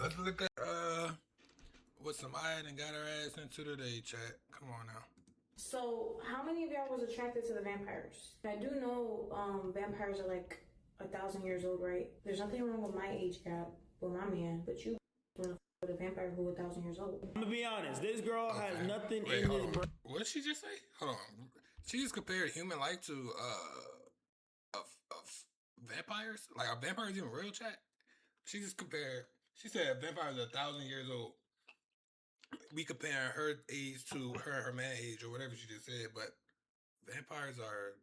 Let's look at what Summyah and got her ass into today, chat. Come on now. So, how many of y'all was attracted to the vampires? I do know vampires are like 1,000 years old, right? There's nothing wrong with my age gap with my man, but you want to with a vampire who 1,000 years old. I'm gonna be honest, this girl has nothing Wait, in hold this on. What did she just say? Hold on. She just compared human life to of vampires? Like, are vampires even real, chat? She just compared. She said vampires are 1,000 years old. We comparing her age to her man age or whatever she just said, but vampires are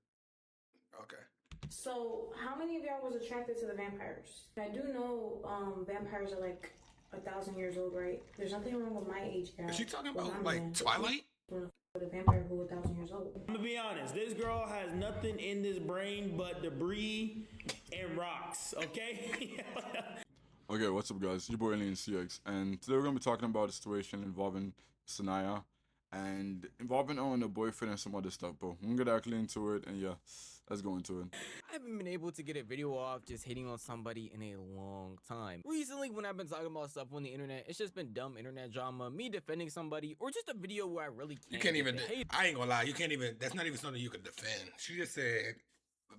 okay. So, how many of y'all was attracted to the vampires? I do know vampires are like 1,000 years old, right? There's nothing wrong with my age gap. Is she talking about like Twilight? With a vampire who 1,000 years old. I'm gonna be honest, this girl has nothing in this brain but debris and rocks, okay? Okay, what's up guys, your boy Alien CX, and today we're going to be talking about a situation involving Summyah and involving a boyfriend and some other stuff, bro. I'm going to get actually into it, and yeah, let's go into it. I haven't been able to get a video off just hitting on somebody in a long time. Recently, when I've been talking about stuff on the internet, it's just been dumb internet drama, me defending somebody, or just a video where I really can't. You can't even, I ain't gonna lie, you can't even, that's not even something you could defend. She just said,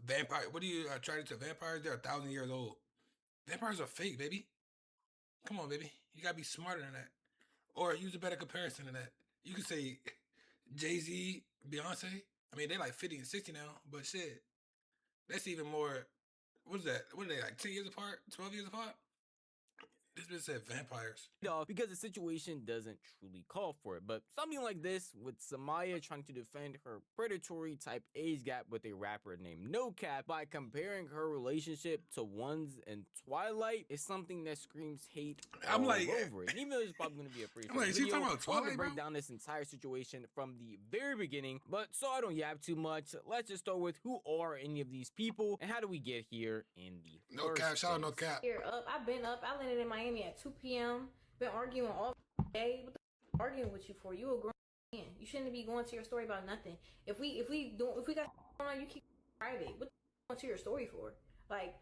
vampire, what do you attracted to vampires? They're 1,000 years old. Vampires are fake, baby. Come on, baby. You gotta be smarter than that. Or use a better comparison than that. You could say Jay-Z, Beyonce. I mean, they're like 50 and 60 now, but shit. That's even more, what is that? What are they, like 10 years apart? 12 years apart? This bitch said vampires. Because the situation doesn't truly call for it. But something like this, with Summyah trying to defend her predatory type age gap with a rapper named No Cap by comparing her relationship to one's in Twilight, is something that screams hate all over it. And even though it's probably going to be a pretty short video, talking about Twilight, to break down this entire situation from the very beginning. But so I don't yap too much, let's just start with who are any of these people and how do we get here in the No Cap, shout out No Cap. Here up, I've been up. I landed in Miami at 2 p.m. Been arguing all day. What the arguing with you for? You a grown man. You shouldn't be going to your story about nothing. If we got on, you keep private. What the going to your story for? Like,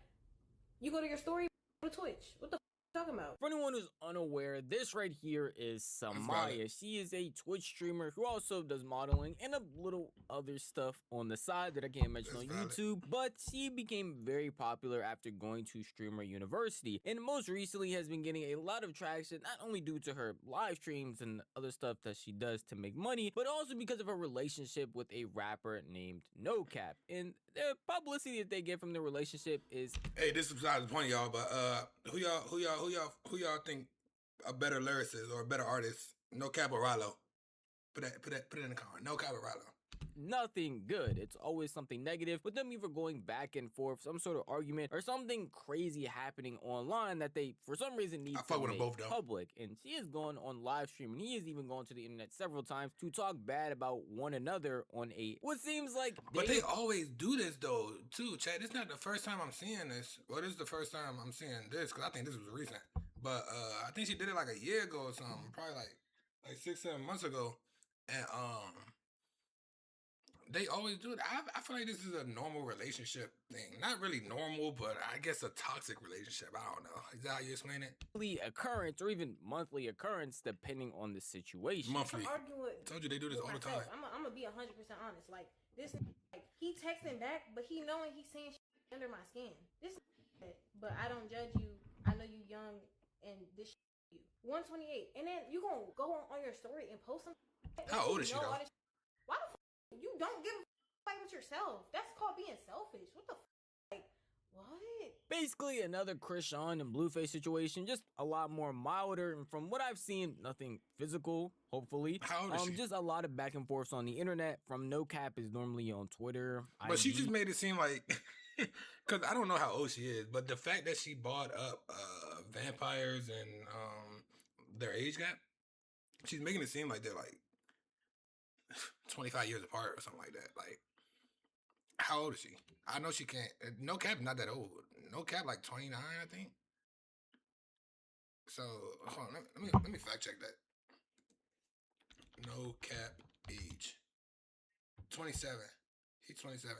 you go to your story on Twitch. What the talking about? For anyone who's unaware, this right here is Summyah. She is a Twitch streamer who also does modeling and a little other stuff on the side that I can't mention on YouTube, but she became very popular after going to Streamer University, and most recently has been getting a lot of traction, not only due to her live streams and other stuff that she does to make money, but also because of her relationship with a rapper named No Cap. And the publicity that they get from the relationship is, hey, this is besides the point, y'all, but who y'all think a better lyricist or a better artist? No Cap or Rollo? Put it in the comment. No Cap or Rollo? nothing good. It's always something negative, with them either going back and forth, some sort of argument, or something crazy happening online that they, for some reason, need to make public. And she has gone on live stream, and he has even gone to the internet several times to talk bad about one another on a, what seems like... But they always do this, though, too, Chad. It's not the first time I'm seeing this. Well, this is the first time I'm seeing this, because I think this was recent. But I think she did it like a year ago or something, probably like 6-7 months ago. And they always do it. I feel like this is a normal relationship thing. Not really normal, but I guess a toxic relationship. I don't know. Is that how you explain it? Occurrence or even monthly occurrence, depending on the situation. Monthly. I told you they do this all the time. I'm gonna be 100% honest. Like this, like he texting back, but he knowing he's saying shit under my skin. This, but I don't judge you. I know you young and this shit you 128, and then you gonna go on your story and post something. How old is she though? Why the you don't give a fight with yourself? That's called being selfish. What the like? What? Basically, another Krishan and Blueface situation, just a lot more milder. And from what I've seen, nothing physical, hopefully. How old is she? Just a lot of back and forth on the internet. From No Cap is normally on Twitter. But she just made it seem like, because I don't know how old she is, but the fact that she bought up vampires and their age gap, she's making it seem like they're like 25 years apart or something like that. Like, how old is she? I know she can't. No Cap not that old. No Cap like 29, I think. So hold on, let me fact check that. No Cap age 27. He's 27.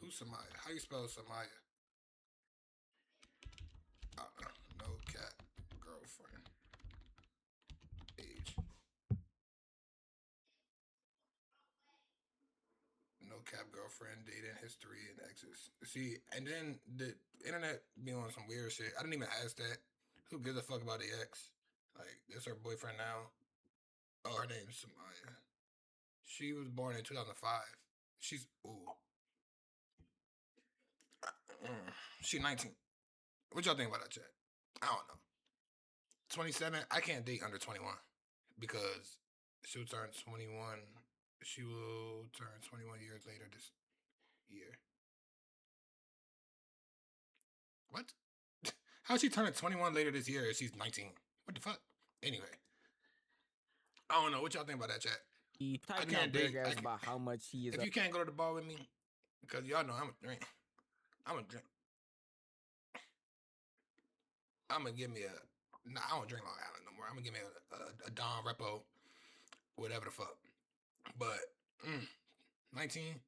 Who's Summyah? How you spell Summyah? No Cap girlfriend. cap girlfriend, dating history, and exes. See, and then the internet be on some weird shit. I didn't even ask that. Who gives a fuck about the ex? Like, this her boyfriend now. Oh, her name's Summyah. She was born in 2005. She's ooh. She 19. What y'all think about that, chat? I don't know. 27. I can't date under 21 because she'll turn 21. She will turn 21 years later this year. What? How's she turning 21 later this year if she's 19? What the fuck? Anyway. I don't know. What y'all think about that, chat? He I typing out can't date. paragraphs about how much he is. If you can't go to the bar with me, because y'all know I'm a drink. I'm a drink. I'm gonna give me a. Nah, I don't drink Long Island no more. I'm gonna give me a Don Repo, whatever the fuck. But 19.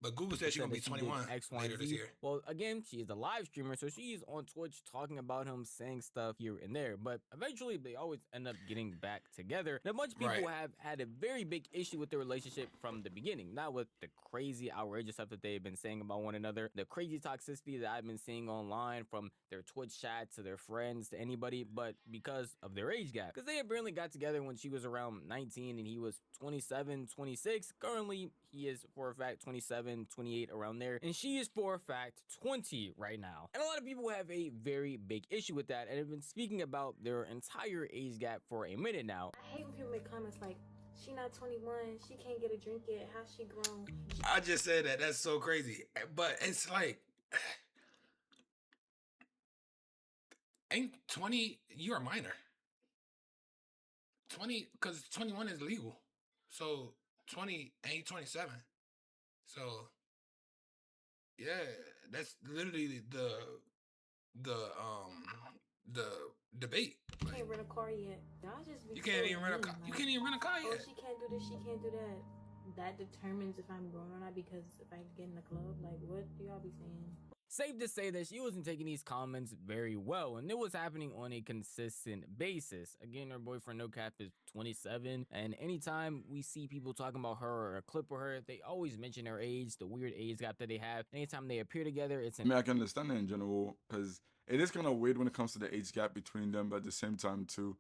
But Google said she's gonna be 21 X, Y, later this Z. year. Well, again, she is a live streamer, so she's on Twitch talking about him, saying stuff here and there. But eventually, they always end up getting back together. Now, much people Right. have had a very big issue with their relationship from the beginning. Not with the crazy, outrageous stuff that they've been saying about one another, the crazy toxicity that I've been seeing online from their Twitch chat to their friends to anybody, but because of their age gap. Because they apparently got together when she was around 19 and he was 27, 26. Currently, he is for a fact 27. 28 around there, and she is for a fact 20 right now. And a lot of people have a very big issue with that and have been speaking about their entire age gap for a minute now. I hate when people make comments like, she not 21, she can't get a drink yet, how's she grown? I just said that. That's so crazy. But it's like, ain't 20, you're a minor. 20, because 21 is legal. So 20 ain't 27. So yeah, that's literally the debate. You can't rent a car yet. Y'all just be You can't so even rent a mean, car. You like, can't even rent a car oh, yet. she can't do this, she can't do that. That determines if I'm grown or not, because if I get in the club, like, what do y'all be saying? Safe to say that she wasn't taking these comments very well, and it was happening on a consistent basis. Again, her boyfriend No Cap is 27, and anytime we see people talking about her or a clip of her, they always mention her age, the weird age gap that they have. Anytime they appear together, it's I mean, I can understand that in general, because it is kind of weird when it comes to the age gap between them, but at the same time, too,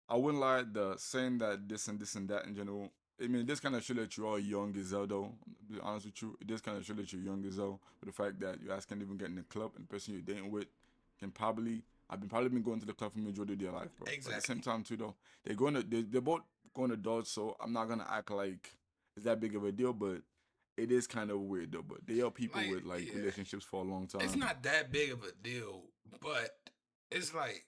I wouldn't lie, the saying that this and this and that in general, I mean, this kind of show that you are young as hell, though. To be honest with you, it does kind of show that you're young as hell. With the fact that you guys can't even get in the club, and the person you're dating with can probably, I've probably been going to the club for the majority of their life, bro. But at the same time, too, though, they're both going to Dodge, so I'm not gonna act like it's that big of a deal, but it is kind of weird, though. But they are people Like, with like yeah. relationships for a long time. It's not that big of a deal, but it's like,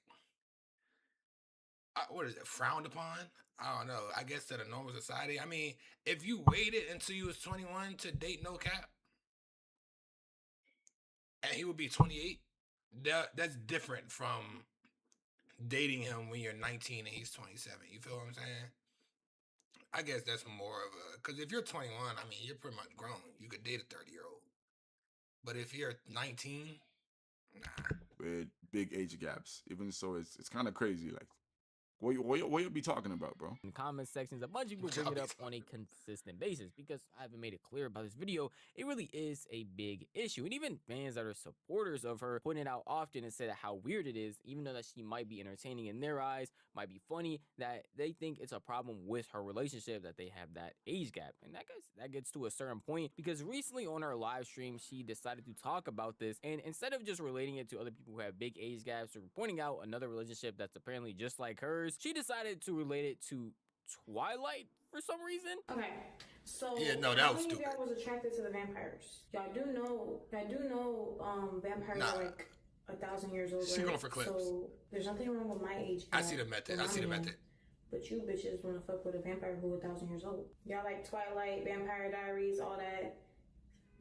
what is it, frowned upon? I don't know. I guess to the normal society. I mean, if you waited until you was 21 to date No Cap, and he would be 28, that's different from dating him when you're 19 and he's 27. You feel what I'm saying? I guess that's more of a, because if you're 21, I mean, you're pretty much grown. You could date a 30-year-old. But if you're 19, nah. With big age gaps, even so, it's kind of crazy. Like, what you be talking about, bro? in comment sections, a bunch of people bring it up on a consistent basis because I haven't made it clear about this video. It really is a big issue, and even fans that are supporters of her point it out often and say that how weird it is, even though that she might be entertaining in their eyes, might be funny, that they think it's a problem with her relationship that they have that age gap. And that gets to a certain point because recently on her live stream she decided to talk about this, and instead of just relating it to other people who have big age gaps or pointing out another relationship that's apparently just like hers, she decided to relate it to Twilight for some reason. Okay, so Yeah, no, that how was many of stupid. y'all was attracted to the vampires? Y'all do know vampires Nah. are like 1,000 years old. She right? going for clips. So there's nothing wrong with my age. I see the method. I see the method. But you bitches wanna fuck with a vampire who 1,000 years old. Y'all like Twilight, Vampire Diaries, all that.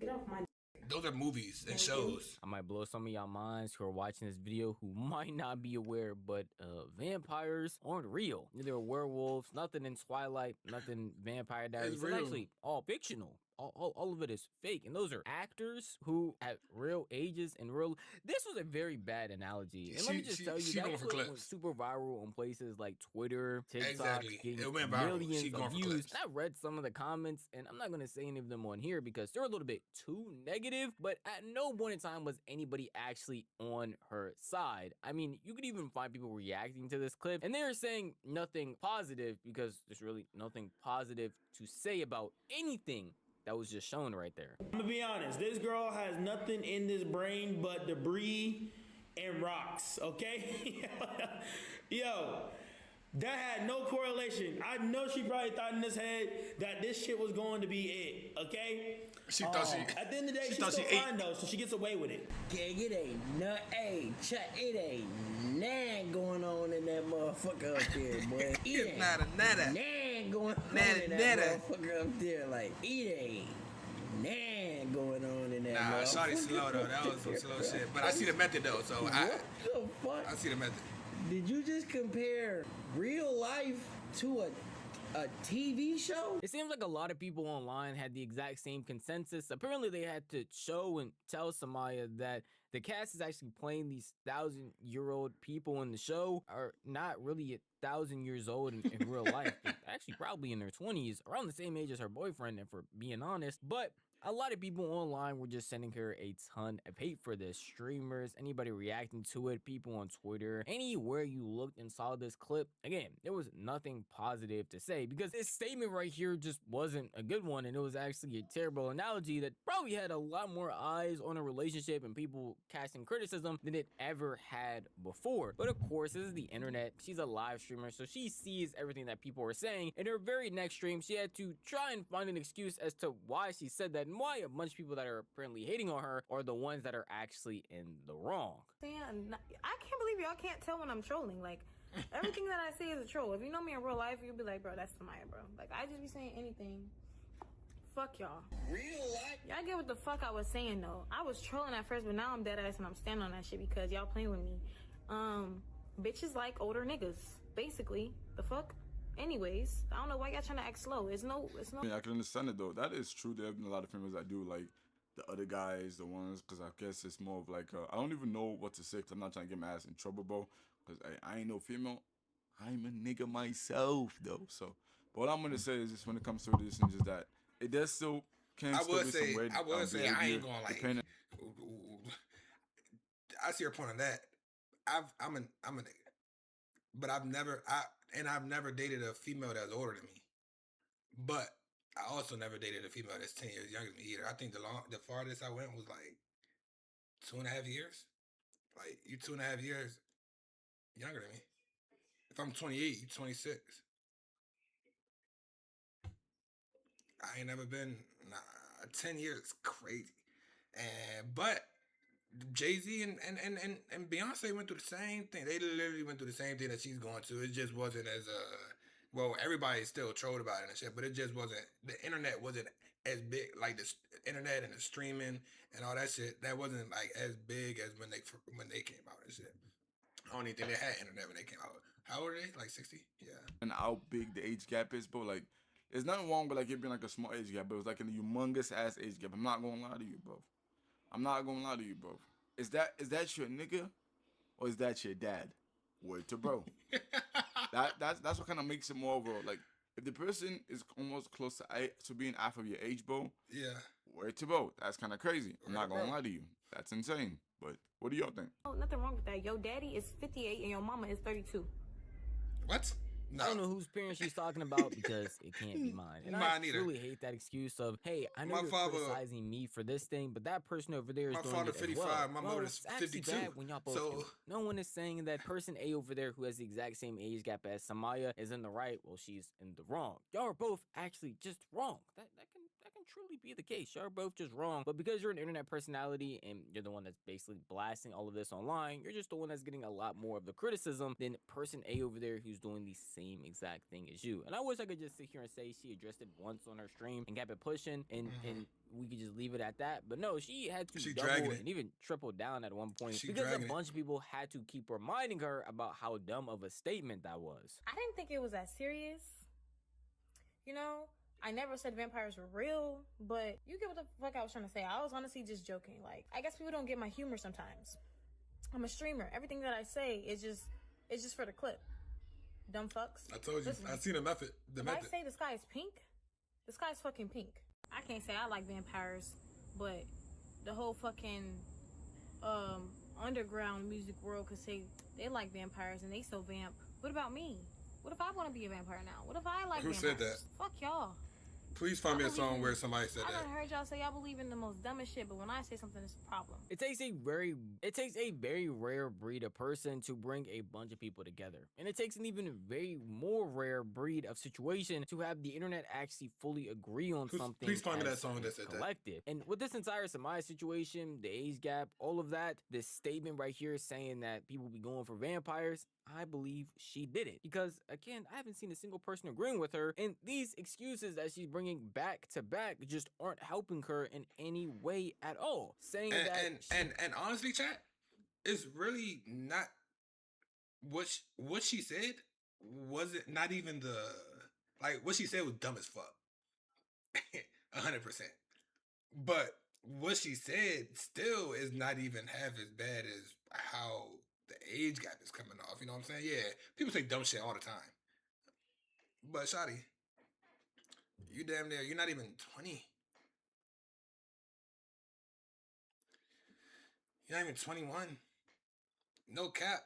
Get off my. Those are movies and Thank you. shows. I might blow some of y'all minds who are watching this video who might not be aware, but vampires aren't real. Neither werewolves, nothing in Twilight, nothing Vampire Diaries. It's real. actually all fictional. all of it is fake, and those are actors who at real ages and real. This was a very bad analogy, and let me just tell you she that going for clip went clips. super viral on places like Twitter, TikTok, Exactly. getting It went viral. millions She going of for views. clips. And I read some of the comments, and I'm not gonna say any of them on here because they're a little bit too negative. But at no point in time was anybody actually on her side. I mean, you could even find people reacting to this clip, and they're saying nothing positive because there's really nothing positive to say about anything that was just shown right there. I'm gonna be honest, this girl has nothing in this brain but debris and rocks, okay? Yo, that had no correlation. I know she probably thought in his head that this shit was going to be it, okay? She thought she. At the end of the day, she's thought still she fine ate. though, so she gets away with it. Gang, it ain't no, hey, Chuck, it ain't nan going on in that motherfucker up there, boy. It ain't Nada, nada. nan going on Nada, in that nada. motherfucker up there. Like, it ain't nan going on in that Nah, motherfucker. shawty slow though. That was some slow shit. But I see the method though, so What the fuck? I see the method. Did you just compare real life to a TV show? It seems like a lot of people online had the exact same consensus. Apparently, they had to show and tell Summyah that the cast is actually playing these 1,000-year-old people in the show are not really 1,000 years old in real life. They're actually probably in their 20s, around the same age as her boyfriend, if we're being honest. But a lot of people online were just sending her a ton of hate for this. Streamers, anybody reacting to it, people on Twitter, anywhere you looked and saw this clip. Again, there was nothing positive to say because this statement right here just wasn't a good one, and it was actually a terrible analogy that probably had a lot more eyes on a relationship and people casting criticism than it ever had before. But of course, this is the internet. She's a live streamer, so she sees everything that people are saying. In her very next stream, she had to try and find an excuse as to why she said that and why a bunch of people that are apparently hating on her are the ones that are actually in the wrong. I can't believe y'all can't tell when I'm trolling. Like, everything that I say is a troll. If you know me in real life, you'll be like, bro, that's Summyah, bro. Like, I just be saying anything. Fuck y'all. Real life? Y'all get what the fuck I was saying, though. I was trolling at first, but now I'm dead ass and I'm standing on that shit because y'all playing with me. Bitches like older niggas, basically. The fuck? Anyways, I don't know why y'all trying to act slow. It's no. Yeah, I can understand it though. That is true. There have been a lot of females that do like the other guys, the ones, because I guess it's more of like, I don't even know what to say because I'm not trying to get my ass in trouble, bro. Because I ain't no female. I'm a nigga myself though. So, but what I'm going to say is just when it comes to this and just that, it does still, I still would be say, some weird I ain't gonna like. depending- I see your point on that. I'm a nigga, but I've never dated a female that's older than me. But I also never dated a female that's 10 years younger than me either. I think the farthest I went was like 2.5 years. Like, you 2.5 years younger than me. If I'm 28, you 26. I ain't never been 10 years is crazy. But Jay-Z and Beyonce went through the same thing. They literally went through the same thing that she's going through. It just wasn't as well, everybody still trolled about it and shit, but it just wasn't, the internet wasn't as big, like the internet and the streaming and all that shit, that wasn't like as big as when they came out and shit. I don't even think they had internet when they came out. How old are they? Like 60? Yeah. And how big the age gap is, bro. Like, there's nothing wrong with like it being like a small age gap, but it was like a humongous ass age gap. I'm not gonna lie to you, bro. I'm not gonna lie to you, bro. Is that your nigga, or is that your dad? Word to bro. That's what kind of makes it more of a, like, if the person is almost close to being half of your age, bro. Yeah. Word to bro. That's kind of crazy. I'm Word not to gonna bro. lie to you. That's insane. But what do y'all think? Oh, nothing wrong with that. Your daddy is 58 and your mama is 32. What? No. I don't know whose parents she's talking about because it can't be mine. And I Mine either. truly hate that excuse of, hey, I know My you're father- criticizing me for this thing, but that person over there is My doing father it as 55, well. my Well, mother's it's actually 52, bad when y'all both so- do it. No one is saying that person A over there who has the exact same age gap as Summyah is in the right, well, she's in the wrong. Y'all are both actually just wrong. That can truly be the case. Y'all are both just wrong. But because you're an internet personality and you're the one that's basically blasting all of this online, you're just the one that's getting a lot more of the criticism than person A over there who's doing the same exact thing as you. And I wish I could just sit here and say she addressed it once on her stream and kept it pushing and we could just leave it at that. But no, she had to She double dragging it. and even triple down at one point She because a dragging it. bunch of people had to keep reminding her about how dumb of a statement that was. I didn't think it was that serious. You know, I never said vampires were real, but you get what the fuck I was trying to say. I was honestly just joking. Like, I guess people don't get my humor sometimes. I'm a streamer. Everything that I say is just for the clip. Dumb fucks. I told you. Listen, I seen the method. The if method. I say the sky is pink, the sky's fucking pink. I can't say I like vampires, but the whole fucking underground music world could say they like vampires and they still vamp. What about me? What if I want to be a vampire now? What if I like Who vampires? said that? Fuck y'all. Please find me a believe song in- where somebody said I that. done heard y'all say y'all believe in the most dumbest shit, but when I say something, it's a problem. It takes a very rare breed of person to bring a bunch of people together. And it takes an even very more rare breed of situation to have the internet actually fully agree on something. Please find me that as song a that said that. collective. And with this entire Summyah situation, the age gap, all of that, this statement right here saying that people be going for vampires, I believe she did it. Because again, I haven't seen a single person agreeing with her, and these excuses that she's bringing back to back just aren't helping her in any way at all. Saying And honestly, chat, it's really not what she said wasn't not even the like what she said was dumb as fuck. 100%. But what she said still is not even half as bad as how the age gap is coming off. You know what I'm saying? Yeah, people say dumb shit all the time. But Shotty, you damn near, you're not even 20. You're not even 21. No cap.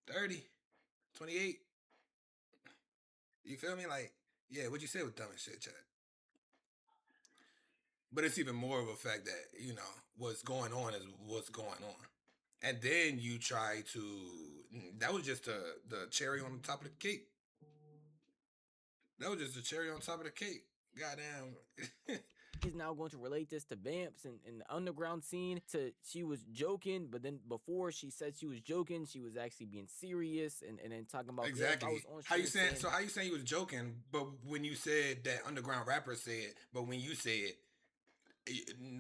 30. 28. You feel me? Like, yeah, what you said was dumb as shit, Chad. But it's even more of a fact that, you know, what's going on is what's going on. And then you try to, that was just the cherry on the top of the cake. That was just the cherry on top of the cake. Goddamn. He's now going to relate this to vamps and the underground scene to she was joking, but then before she said she was joking, she was actually being serious and then talking about Exactly. Yeah, if I was on how you stream saying? So how you saying you was joking? But when you said that underground rapper said, but when you said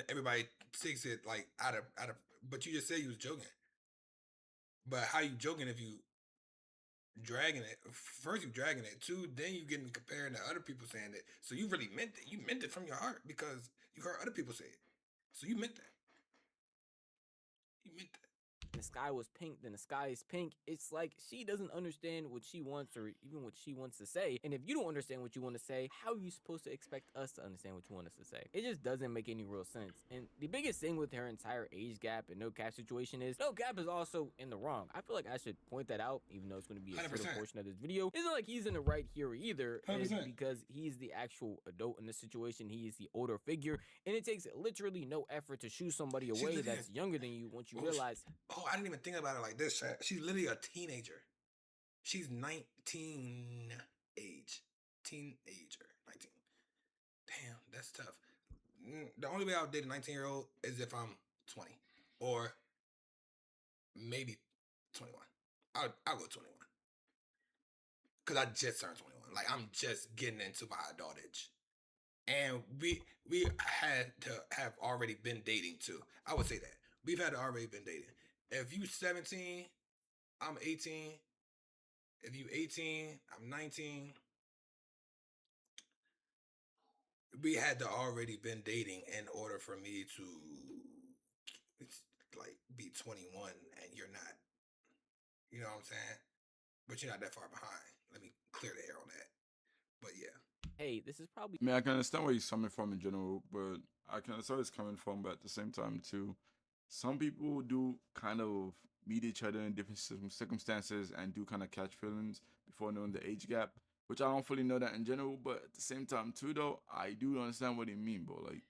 everybody takes it like out of. But you just said you was joking. But how you joking if you dragging it? First you dragging it. Two, then you getting comparing to other people saying it. So you really meant it. You meant it from your heart because you heard other people say it. So you meant that. You meant that. the sky was pink, then the sky is pink. It's like she doesn't understand what she wants or even what she wants to say. And if you don't understand what you want to say, how are you supposed to expect us to understand what you want us to say? It just doesn't make any real sense. And the biggest thing with her entire age gap and no cap situation is no cap is also in the wrong. I feel like I should point that out, even though it's going to be a shorter 100%. portion of this video. It's not like he's in the right here either, 100%. because he's the actual adult in this situation. He is the older figure, and it takes literally no effort to shoo somebody away literally- that's younger than you once you Oh, realize Oh, I didn't even think about it like this. Chat. She's literally a teenager. She's 19 age. Teenager. 19. Damn, that's tough. The only way I would date a 19-year-old is if I'm 20. Or maybe 21. I'll go 21. Because I just turned 21. Like, I'm just getting into my adult age. And we had to have already been dating too. I would say that. We've had to already been dating. If you 17, I'm 18. If you 18, I'm 19. We had to already been dating in order for me to like be 21 and you're not. You know what I'm saying? But you're not that far behind. Let me clear the air on that. But yeah. hey, this is probably I mean, I can understand where he's coming from in general, but I can understand where he's coming from, but at the same time, too, some people do kind of meet each other in different circumstances and do kind of catch feelings before knowing the age gap, which I don't fully know that in general, but at the same time, too, though, I do understand what they mean, bro. Like,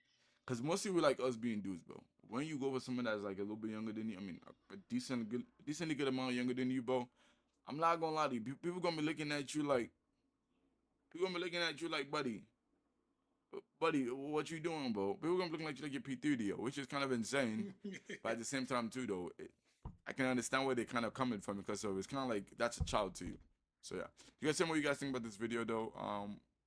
because mostly we like us being dudes, bro. When you go with someone that's like a little bit younger than you, I mean, a decently good amount younger than you, bro, I'm not gonna lie to you. People gonna be looking at you like, buddy, what you doing, bro? People gonna be looking at you like you're P30, which is kind of insane. But at the same time, too, though, I can understand where they're kind of coming from because it's kind of like that's a child to you. So yeah, you guys tell me what you guys think about this video, though.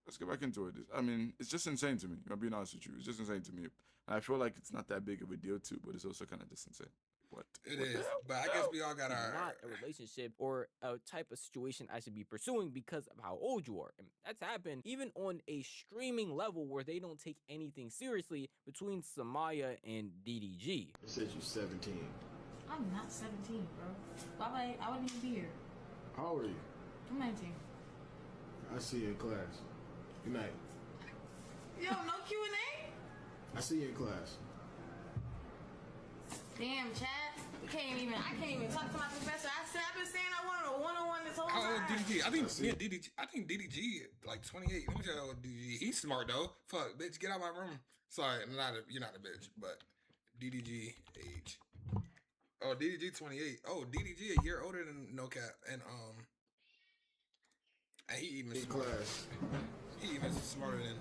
Let's get back into it. I mean, it's just insane to me. I'm being honest with you. It's just insane to me, and I feel like it's not that big of a deal too, but it's also kind of just insane. What? It What the is, hell? but I guess we all got our. Not a relationship or a type of situation I should be pursuing because of how old you are. And that's happened even on a streaming level where they don't take anything seriously between Summyah and DDG. It says you're 17. I'm not 17, bro. Why I wouldn't even be here. How old are you? I'm 19. I see you in class. Good night. Yo, no Q&A? I see you in class. Damn, chat. I can't even talk to my professor. I've been saying I wanted a one-on-one this whole How old time. DDG? I think DDG like 28. Let me tell you how old DDG. He's smart though. Fuck, bitch, get out of my room. Sorry, you're not a bitch, but DDG age. Oh, DDG 28. Oh, DDG a year older than No Cap, and he even In smarter. class. He even smarter than.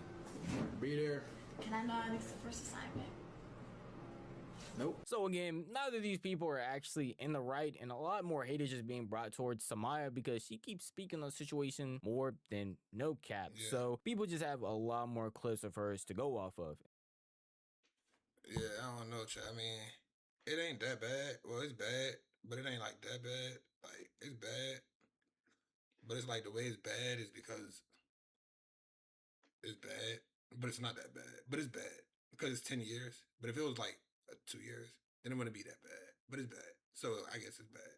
Be there. Can I know our next first assignment? Nope. So again, neither of these people are actually in the right, and a lot more hate is just being brought towards Summyah because she keeps speaking on the situation more than No Cap. Yeah. So people just have a lot more clips of hers to go off of. Yeah, I don't know, chat. I mean, it ain't that bad. Well, it's bad, but it ain't like that bad. Like, it's bad. But it's like the way it's bad is because it's bad, but it's not that bad. But it's bad because it's 10 years. But if it was like 2 years, then it wouldn't be that bad. But it's bad. So I guess it's bad.